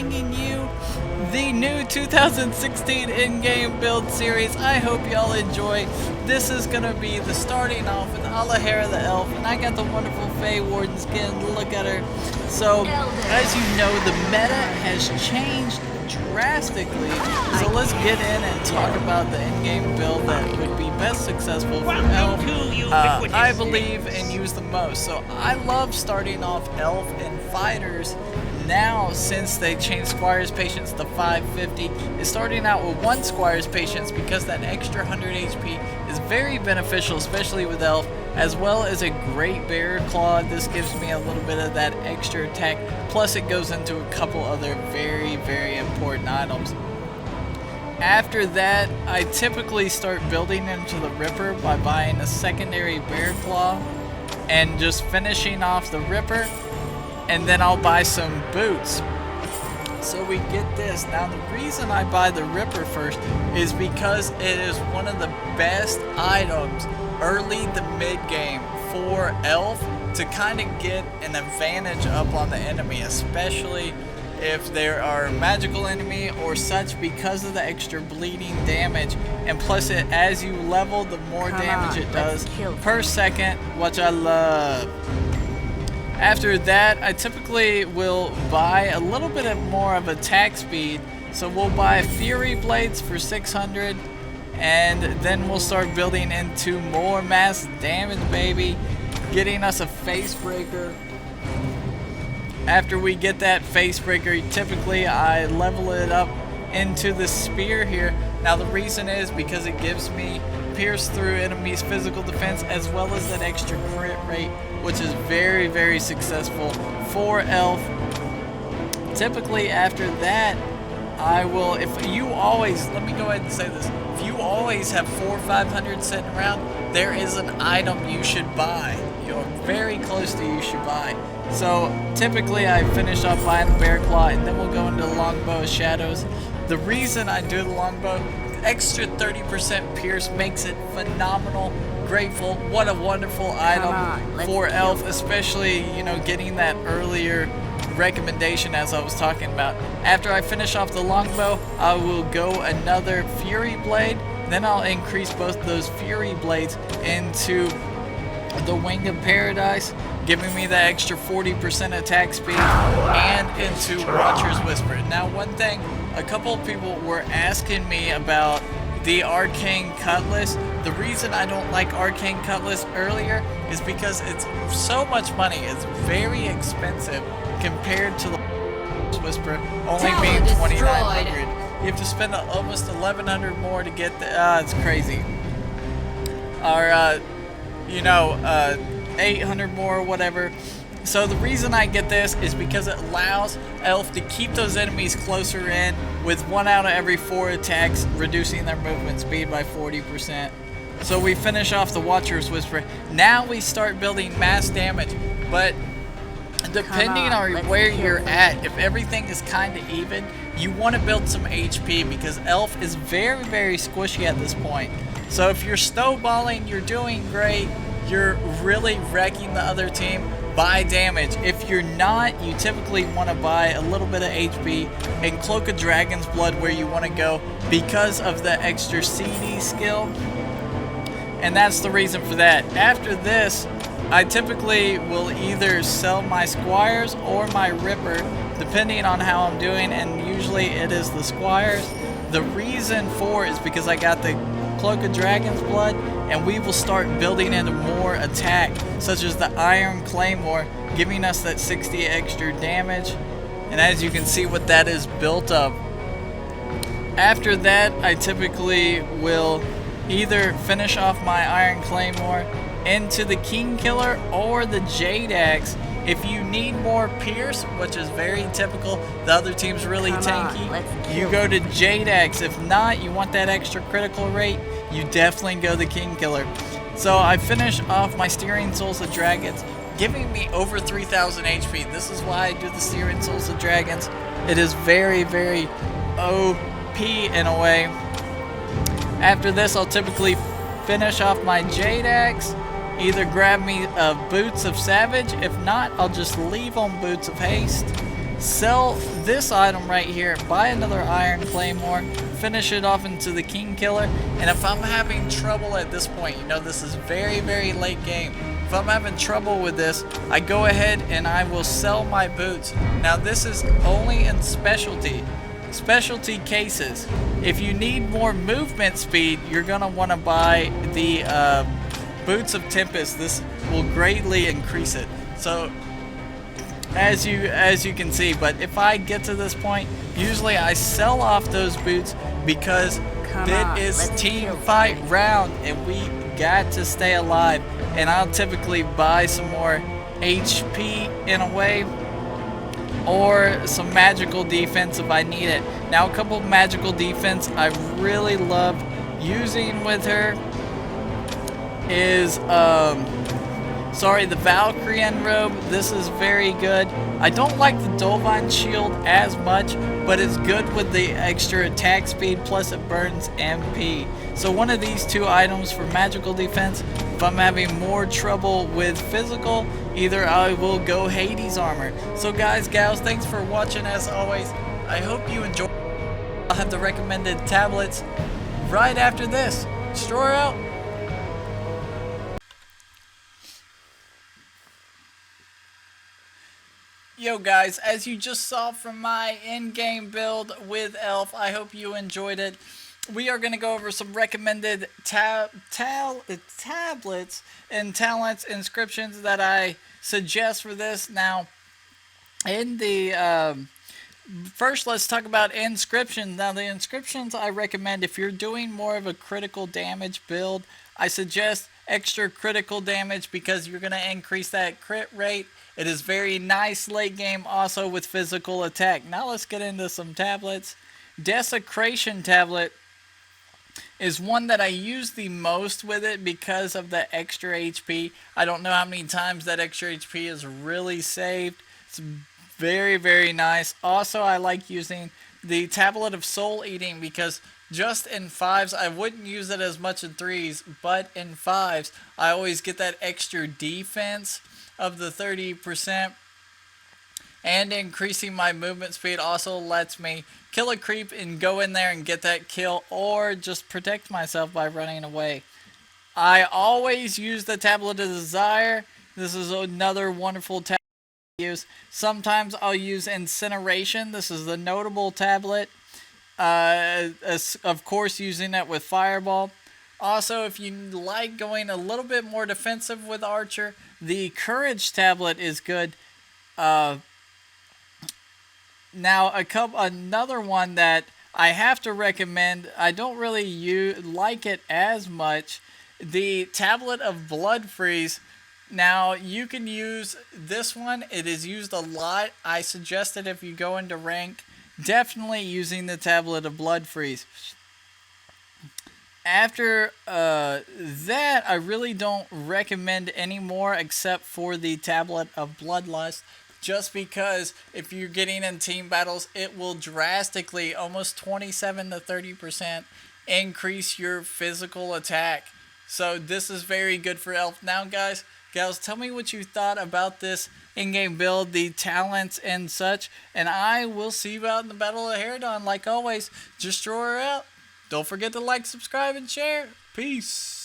bringing you the new 2016 in-game build series. I hope y'all enjoy. This is gonna be the starting off with ihaelryna the elf, and I got the wonderful Fey Warden skin. Look at her. So, as you know, the meta has changed drastically. So let's get in and talk about the in-game build that would be best successful for elf. I believe and use the most. So I love starting off elf and fighters. Now, since they changed Squire's Patience to 550, is starting out with 1 Squire's Patience because that extra 100 HP is very beneficial, especially with Elf, as well as a great Bear Claw. This gives me a little bit of that extra attack, plus it goes into a couple other very, very important items. After that, I typically start building into the Ripper by buying a secondary Bear Claw and just finishing off the Ripper. And then I'll buy some boots. So we get this. Now the reason I buy the Ripper first is because it is one of the best items early to mid game for Elf to kind of get an advantage up on the enemy, especially if there are magical enemy or such, because of the extra bleeding damage. And plus it, as you level, the more damage it does per second, which I love. After that, I typically will buy a little bit of more of attack speed. So we'll buy Fury Blades for 600, and then we'll start building into more mass damage, baby, getting us a Face Breaker. After we get that Face Breaker, typically I level it up into the Spear here. Now the reason is because it gives me pierce through enemies' physical defense, as well as that extra crit rate, which is very, very successful for Elf. Typically after that, I will, if you always, let me go ahead and say this, if you always have 400 or 500 sitting around, there is an item you should buy. You're very close to you should buy. So typically I finish off buying the Bear Claw, and then we'll go into the Longbow of Shadows. The reason I do the Longbow, extra 30% pierce makes it phenomenal, grateful. What a wonderful item for Elf, especially, you know, getting that earlier recommendation as I was talking about. After I finish off the Longbow, I will go another Fury Blade. Then I'll increase both those Fury Blades into the Wing of Paradise, giving me that extra 40% attack speed, and into Watcher's Whisper. Now one thing, a couple of people were asking me about the Arcane Cutlass. The reason I don't like Arcane Cutlass earlier is because it's so much money. It's very expensive compared to the Whisper only being 2,900. You have to spend almost 1,100 more to get the, it's crazy. Or, you know, 800 more or whatever. So the reason I get this is because it allows Elf to keep those enemies closer in with 1 out of every 4 attacks, reducing their movement speed by 40%. So we finish off the Watcher's Whisper. Now we start building mass damage, but depending on where you're at, if everything is kind of even, you want to build some HP because Elf is very, very squishy at this point. So if you're snowballing, you're doing great, you're really wrecking the other team, buy damage. If you're not, you typically want to buy a little bit of HP and Cloak of Dragon's Blood where you want to go because of the extra CD skill. And that's the reason for that. After this, I typically will either sell my Squires or my Ripper, depending on how I'm doing, and usually it is the Squires. The reason for is because I got the Cloak of Dragon's Blood, and we will start building into more attack, such as the Iron Claymore, giving us that 60 extra damage. And as you can see what that is built up. After that, I typically will either finish off my Iron Claymore into the King Killer or the Jade Axe. If you need more pierce, which is very typical, the other team's really tanky, you go to Jade Axe. If not, you want that extra critical rate, you definitely go the King Killer. So I finish off my Steering Souls of Dragons, giving me over 3,000 HP. This is why I do the Steering Souls of Dragons. It is very, very OP in a way. After this, I'll typically finish off my Jade Axe, either grab me Boots of Savage. If not, I'll just leave on Boots of Haste. sell this item right here, buy another Iron Claymore, finish it off into the King Killer, and if I'm having trouble at this point, you know this is very, very late game, if I'm having trouble with this, I go ahead and I will sell my boots. Now this is only in specialty cases. If you need more movement speed, you're gonna want to buy the Boots of Tempest. This will greatly increase it. So as you can see, but if I get to this point, usually I sell off those boots because it is team fight round and we got to stay alive, and I'll typically buy some more HP in a way, or some magical defense if I need it. Now a couple of magical defense I really love using with her is the Valkyrian robe. This is very good. I don't like the Dolvine shield as much, but it's good with the extra attack speed, plus it burns MP. So one of these two items for magical defense. If I'm having more trouble with physical, either I will go Hades armor. So guys, gals, thanks for watching as always. I hope you enjoyed. I'll have the recommended tablets right after this. Destroyer out. Yo guys, as you just saw from my in-game build with Elf, I hope you enjoyed it. We are going to go over some recommended tablets and talents inscriptions that I suggest for this. Now, in the first, let's talk about inscriptions. Now, the inscriptions I recommend, if you're doing more of a critical damage build, I suggest extra critical damage because you're going to increase that crit rate. It is very nice late game also with physical attack. Now let's get into some tablets. Desecration tablet is one that I use the most with it because of the extra HP. I don't know how many times that extra HP is really saved. It's very, very nice. Also, I like using the tablet of soul eating because just in 5s, I wouldn't use it as much in 3s, but in 5s, I always get that extra defense of the 30%, and increasing my movement speed also lets me kill a creep and go in there and get that kill, or just protect myself by running away. I always use the Tablet of Desire. This is another wonderful tablet to use. Sometimes I'll use Incineration. This is the notable tablet. Of course, using it with Fireball. Also, if you like going a little bit more defensive with Archer, the Courage tablet is good. Now, another one that I have to recommend, I don't really like it as much, the Tablet of Blood Freeze. Now, you can use this one. It is used a lot. I suggest it if you go into rank. Definitely using the Tablet of Blood Freeze. After that, I really don't recommend any more except for the Tablet of Bloodlust, just because if you're getting in team battles, it will drastically, almost 27 to 30%, increase your physical attack. So this is very good for Elf. Now, guys, gals, tell me what you thought about this in-game build, the talents and such, and I will see you out in the Battle of Haradon. Like always, Destroyer out. Don't forget to like, subscribe, and share. Peace.